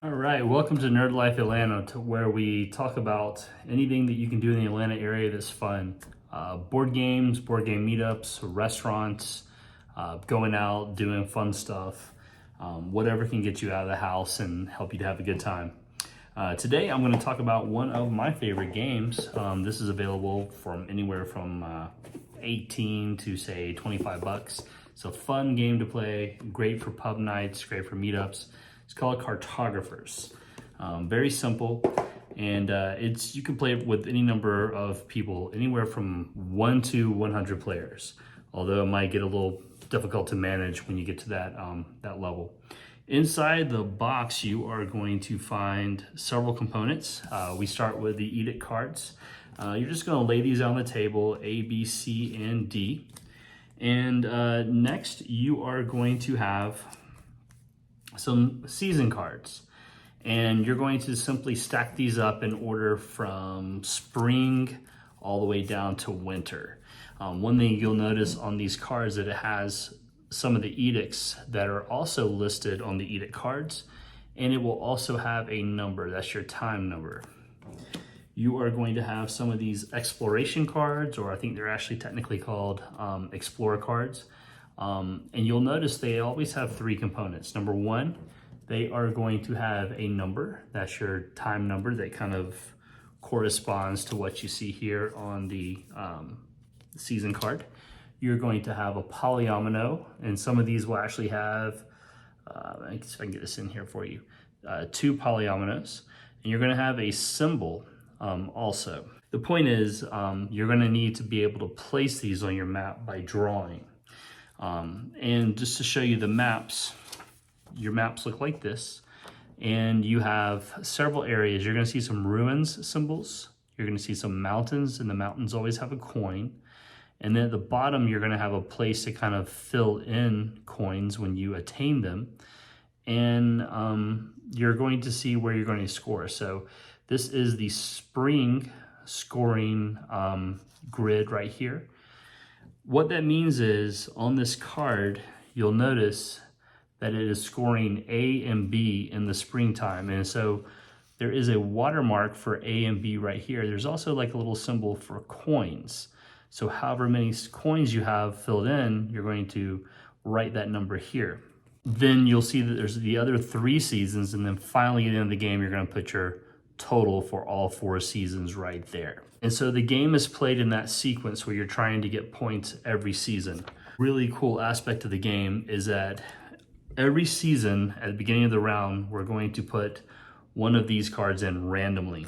All right, welcome to Nerd Life Atlanta, where we talk about anything that you can do in the Atlanta area that's fun. Board games, board game meetups, restaurants, going out, doing fun stuff, whatever can get you out of the house and help you to have a good time. Today, I'm going to talk about one of my favorite games. This is available from anywhere from 18 to say 25 bucks. It's a fun game to play, great for pub nights, great for meetups. It's called Cartographers. Very simple, and you can play it with any number of people, anywhere from 1 to 100 players. Although it might get a little difficult to manage when you get to that level. Inside the box, you are going to find several components. We start with the edict cards. You're just going to lay these on the table, A, B, C, and D. And next, you are going to have some season cards, and you're going to simply stack these up in order from spring all the way down to winter. One thing you'll notice on these cards that it has some of the edicts that are also listed on the edict cards, and it will also have a number. That's your time number. You are going to have some of these exploration cards, or I think they're actually technically called explorer cards. And you'll notice they always have three components. Number one, they are going to have a number. That's your time number that kind of corresponds to what you see here on the season card. You're going to have a polyomino, and some of these will actually have, I guess if I can get this in here for you, 2 polyominoes. And you're going to have a symbol also. The point is, you're going to need to be able to place these on your map by drawing. And just to show you the maps, your maps look like this, and you have several areas. You're going to see some ruins symbols, you're going to see some mountains, and the mountains always have a coin. And then at the bottom, you're going to have a place to kind of fill in coins when you attain them. And you're going to see where you're going to score. So this is the spring scoring grid right here. What that means is on this card, you'll notice that it is scoring A and B in the springtime. And so there is a watermark for A and B right here. There's also like a little symbol for coins. So however many coins you have filled in, you're going to write that number here. Then you'll see that there's the other 3 seasons, and then finally at the end of the game, you're going to put your total for all 4 seasons right there. And so the game is played in that sequence where you're trying to get points every season. Really cool aspect of the game is that every season at the beginning of the round, we're going to put one of these cards in randomly.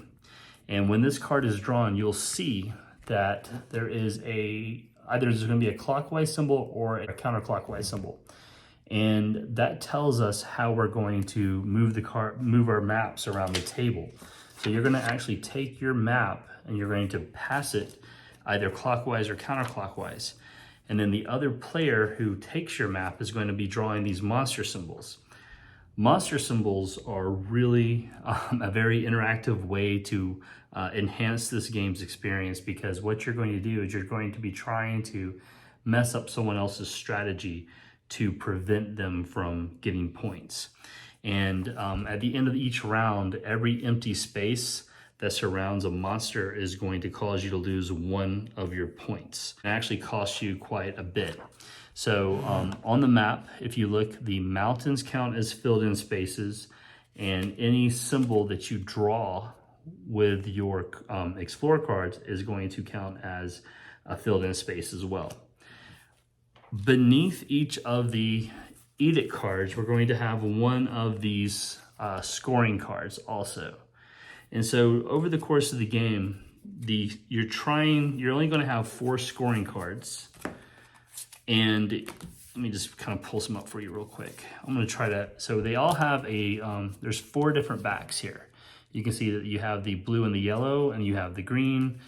And when this card is drawn, you'll see that there is either there's going to be a clockwise symbol or a counterclockwise symbol. And that tells us how we're going to move our maps around the table. So you're going to actually take your map and you're going to pass it either clockwise or counterclockwise. And then the other player who takes your map is going to be drawing these monster symbols. Monster symbols are really a very interactive way to enhance this game's experience, because what you're going to do is you're going to be trying to mess up someone else's strategy to prevent them from getting points. And at the end of each round, every empty space that surrounds a monster is going to cause you to lose 1 of your points. It actually costs you quite a bit. So on the map, if you look, the mountains count as filled in spaces, and any symbol that you draw with your Explorer cards is going to count as a filled in space as well. Beneath each of the edict cards, we're going to have one of these scoring cards also. And so over the course of the game, you're only going to have 4 scoring cards. And let me just kind of pull some up for you real quick. I'm going to try to, so they all have there's 4 different backs here. You can see that you have the blue and the yellow, and you have the green.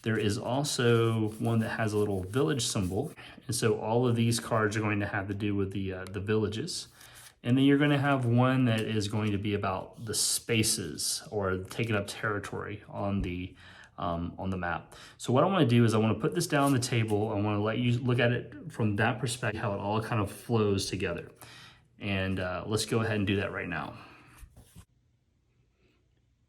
There is also one that has a little village symbol. And so all of these cards are going to have to do with the villages. And then you're going to have one that is going to be about the spaces, or taking up territory on the map. So what I want to do is I want to put this down on the table. I want to let you look at it from that perspective, how it all kind of flows together. And let's go ahead and do that right now.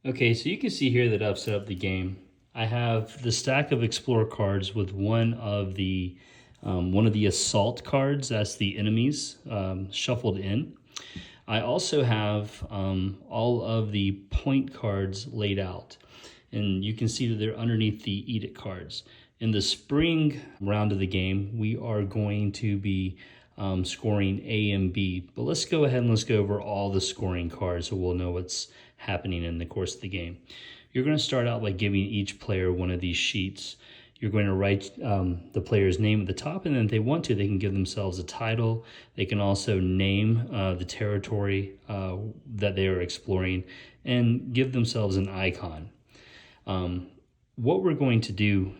Okay, so you can see here that I've set up the game. I have the stack of Explorer cards with one of the assault cards, that's the enemies, shuffled in. I also have all of the point cards laid out, and you can see that they're underneath the edict cards. In the spring round of the game, we are going to be scoring A and B, but let's go ahead and let's go over all the scoring cards so we'll know what's happening in the course of the game. You're going to start out by giving each player one of these sheets. You're going to write the player's name at the top, and then if they want to, they can give themselves a title. They can also name the territory that they are exploring and give themselves an icon. What we're going to do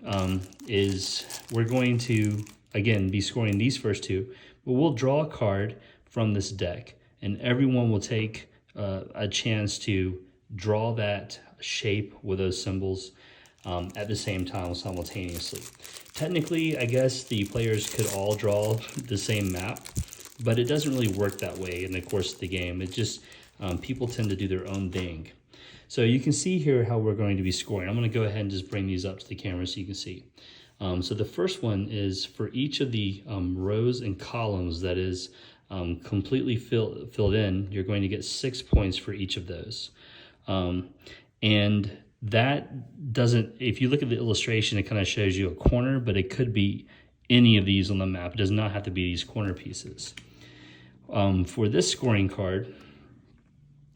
is we're going to, again, be scoring these first two, but we'll draw a card from this deck, and everyone will take a chance to draw that shape with those symbols at the same time simultaneously. Technically, I guess the players could all draw the same map, but it doesn't really work that way in the course of the game. It just, people tend to do their own thing. So you can see here how we're going to be scoring. I'm going to go ahead and just bring these up to the camera so you can see. So the first one is for each of the rows and columns that is completely filled in, you're going to get 6 points for each of those. And that doesn't, if you look at the illustration, it kind of shows you a corner, but it could be any of these on the map. It does not have to be these corner pieces. For this scoring card,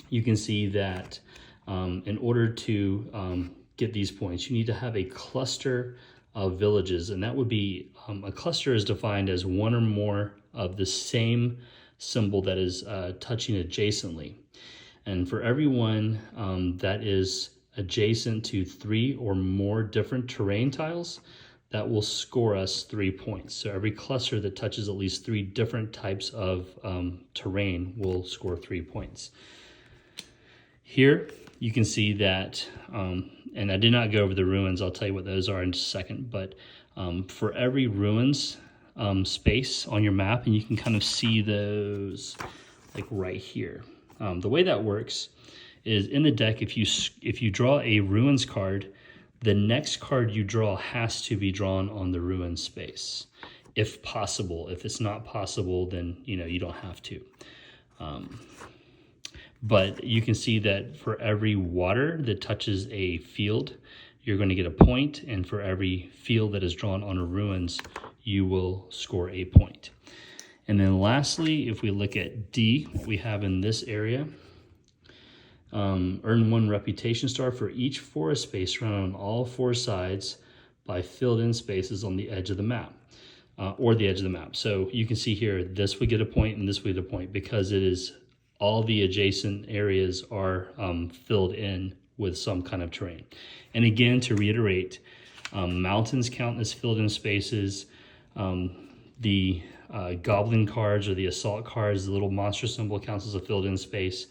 you can see that in order to get these points, you need to have a cluster of villages, and that would be, a cluster is defined as one or more of the same symbol that is touching adjacently. And for everyone that is adjacent to 3 or more different terrain tiles, that will score us 3 points. So every cluster that touches at least 3 different types of terrain will score 3 points. Here you can see that, and I did not go over the ruins, I'll tell you what those are in just a second, but for every ruins space on your map, and you can kind of see those like right here. The way that works is in the deck, if you draw a ruins card, the next card you draw has to be drawn on the ruins space, if possible. If it's not possible, then you don't have to. But you can see that for every water that touches a field, you're going to get a point, and for every field that is drawn on a ruins, you will score a point. And then lastly, if we look at D, what we have in this area, earn 1 reputation star for each forest space surrounded on all 4 sides by filled in spaces on the edge of the map, or the edge of the map. So you can see here, this would get a point and this would get a point because it is all the adjacent areas are filled in with some kind of terrain. And again, to reiterate, mountains count as filled in spaces. The goblin cards or the assault cards, the little monster symbol counts as a filled in space,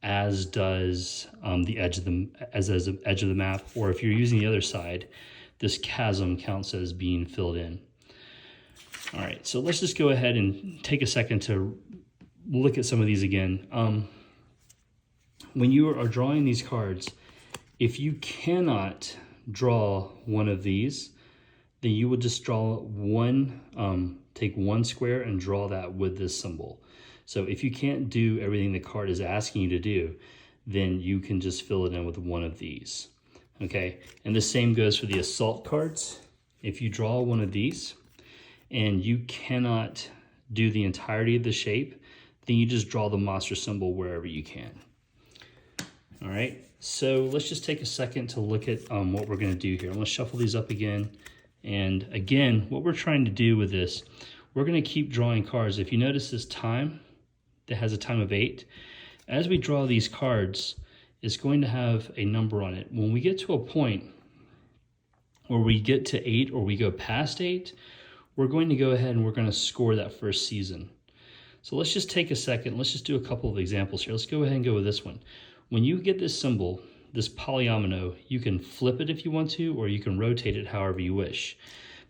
as does the edge of the map. Or if you're using the other side, this chasm counts as being filled in. All right, so let's just go ahead and take a second to look at some of these again. When you are drawing these cards, if you cannot draw one of these, then you would just draw one, take one square and draw that with this symbol. So if you can't do everything the card is asking you to do, then you can just fill it in with one of these, okay? And the same goes for the assault cards. If you draw one of these and you cannot do the entirety of the shape, then you just draw the monster symbol wherever you can. All right, so let's just take a second to look at what we're gonna do here. I'm gonna shuffle these up again. And again, what we're trying to do with this, we're gonna keep drawing cards. If you notice this time, that has a time of 8. As we draw these cards, it's going to have a number on it. When we get to a point where we get to 8 or we go past 8, we're going to go ahead and we're gonna score that first season. So let's just take a second. Let's just do a couple of examples here. Let's go ahead and go with this one. When you get this symbol, this polyomino, you can flip it if you want to, or you can rotate it however you wish.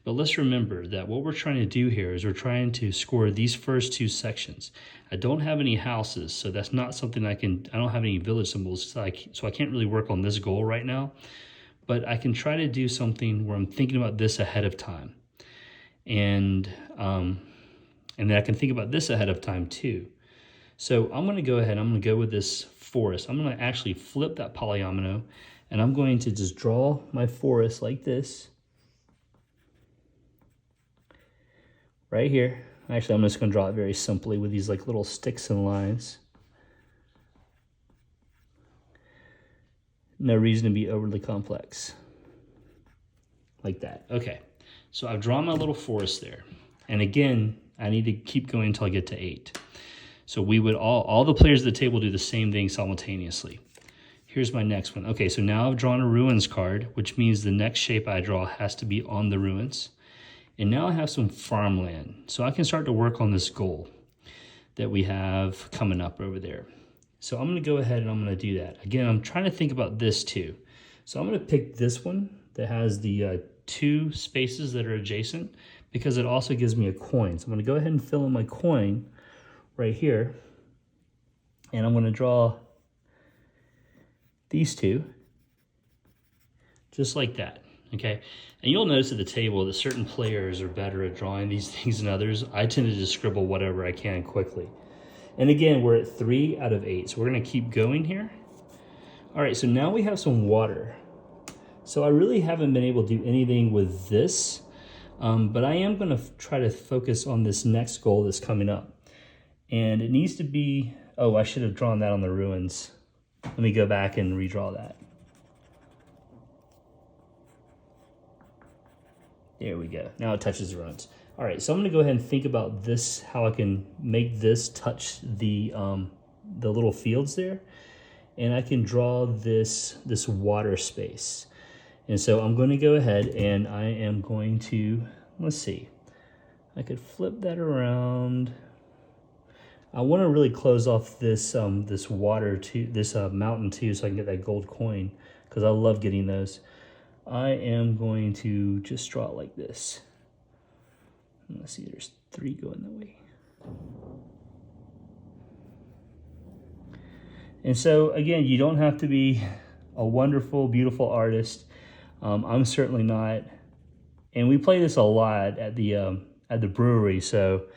But let's remember that what we're trying to do here is we're trying to score these first two sections. I don't have any houses, so that's not something I don't have any village symbols, so I can't really work on this goal right now. But I can try to do something where I'm thinking about this ahead of time. And then I can think about this ahead of time too. So I'm gonna go ahead, I'm gonna go with this forest. I'm gonna actually flip that polyomino, and I'm going to just draw my forest like this. Right here. Actually, I'm just gonna draw it very simply with these like little sticks and lines. No reason to be overly complex. Like that. Okay, so I've drawn my little forest there. And again, I need to keep going until I get to 8. So we would all the players at the table do the same thing simultaneously. Here's my next one. Okay, so now I've drawn a ruins card, which means the next shape I draw has to be on the ruins. And now I have some farmland. So I can start to work on this goal that we have coming up over there. So I'm gonna go ahead and I'm gonna do that. Again, I'm trying to think about this too. So I'm gonna pick this one that has the 2 spaces that are adjacent, because it also gives me a coin. So I'm gonna go ahead and fill in my coin right here. And I'm gonna draw these 2, just like that, okay? And you'll notice at the table that certain players are better at drawing these things than others. I tend to just scribble whatever I can quickly. And again, we're at 3 out of 8, so we're gonna keep going here. All right, so now we have some water. So I really haven't been able to do anything with this, but I am gonna try to focus on this next goal that's coming up. And it needs to be, oh, I should have drawn that on the ruins. Let me go back and redraw that. There we go. Now it touches the ruins. All right, so I'm gonna go ahead and think about this, how I can make this touch the little fields there. And I can draw this water space. And so I'm gonna go ahead and I am going to, let's see, I could flip that around. I want to really close off this this water to this mountain too, so I can get that gold coin, because I love getting those. I am going to just draw it like this. Let's see, there's 3 going that way. And so again, you don't have to be a wonderful, beautiful artist. I'm certainly not. And we play this a lot at the brewery, so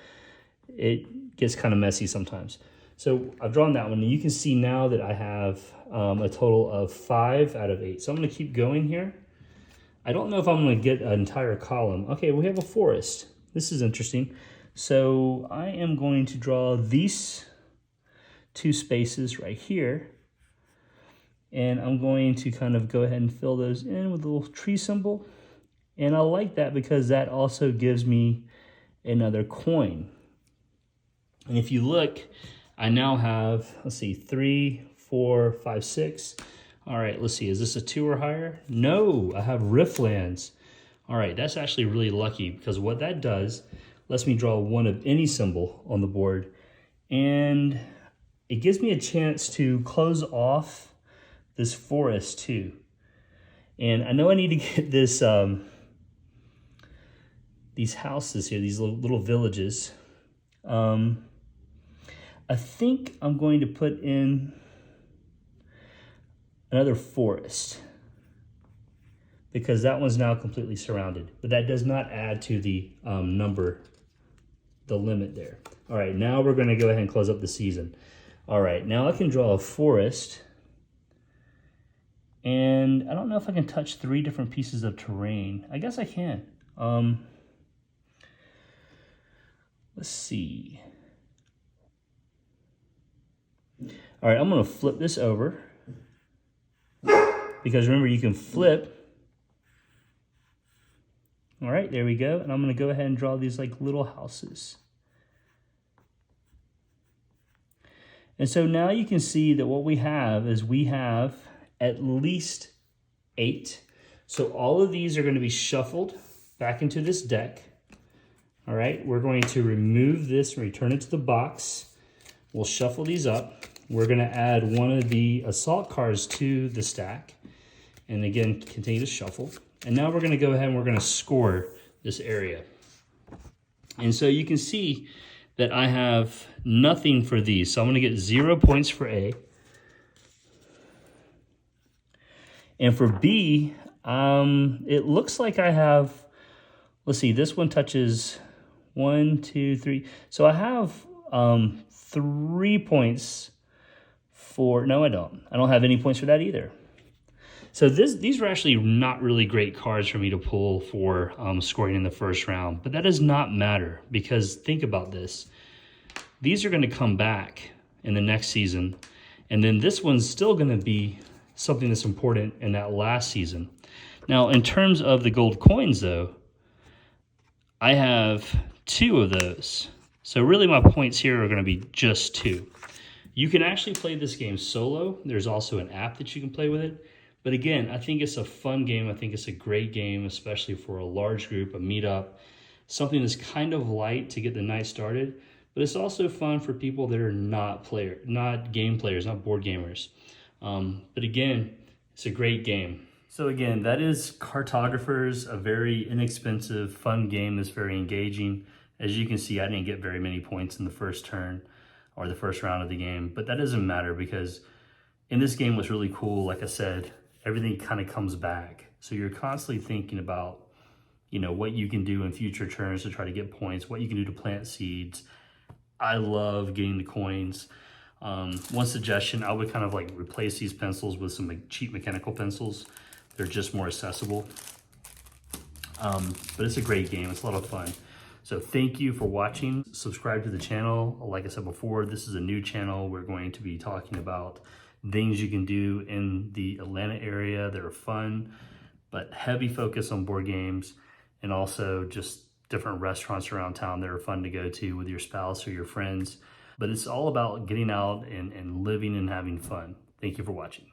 it gets kind of messy sometimes. So I've drawn that one, and you can see now that I have a total of 5 out of 8. So I'm gonna keep going here. I don't know if I'm gonna get an entire column. Okay, we have a forest. This is interesting. So I am going to draw these 2 spaces right here, and I'm going to kind of go ahead and fill those in with a little tree symbol. And I like that because that also gives me another coin. And if you look, I now have, let's see, 3, 4, 5, 6. All right, let's see, is this a 2 or higher? No, I have rifflands. All right, that's actually really lucky, because what that does lets me draw one of any symbol on the board, and it gives me a chance to close off this forest too. And I know I need to get this these houses here, these little villages. I think I'm going to put in another forest, because that one's now completely surrounded, but that does not add to the the limit there. All right, now we're gonna go ahead and close up the season. All right, now I can draw a forest, and I don't know if I can touch 3 different pieces of terrain. I guess I can. Let's see. All right, I'm gonna flip this over, because remember, you can flip. All right, there we go. And I'm gonna go ahead and draw these like little houses. And so now you can see that what we have is we have at least 8. So all of these are gonna be shuffled back into this deck. All right, we're going to remove this and return it to the box. We'll shuffle these up. We're gonna add one of the assault cards to the stack. And again, continue to shuffle. And now we're gonna go ahead and we're gonna score this area. And so you can see that I have nothing for these. So I'm gonna get 0 points for A. And for B, it looks like I have, let's see, this one touches 1, 2, 3. So I have 3 points for, no, I don't. I don't have any points for that either. So these are actually not really great cards for me to pull for scoring in the first round, but that does not matter because think about this. These are gonna come back in the next season, and then this one's still gonna be something that's important in that last season. Now, in terms of the gold coins though, I have 2 of those. So really my points here are gonna be just 2. You can actually play this game solo. There's also an app that you can play with it. But again, I think it's a fun game. I think it's a great game, especially for a large group, a meetup, something that's kind of light to get the night started. But it's also fun for people that are not game players, not board gamers. But again, it's a great game. So again, that is Cartographers, a very inexpensive, fun game that's very engaging. As you can see, I didn't get very many points in the first turn or the first round of the game, but that doesn't matter because in this game, what's really cool, like I said, everything kind of comes back. So you're constantly thinking about, you know, what you can do in future turns to try to get points, what you can do to plant seeds. I love getting the coins. One suggestion, I would kind of like replace these pencils with some cheap mechanical pencils. They're just more accessible. But it's a great game. It's a lot of fun. So thank you for watching. Subscribe to the channel. Like I said before, this is a new channel. We're going to be talking about things you can do in the Atlanta area that are fun, but heavy focus on board games, and also just different restaurants around town that are fun to go to with your spouse or your friends. But it's all about getting out and living and having fun. Thank you for watching.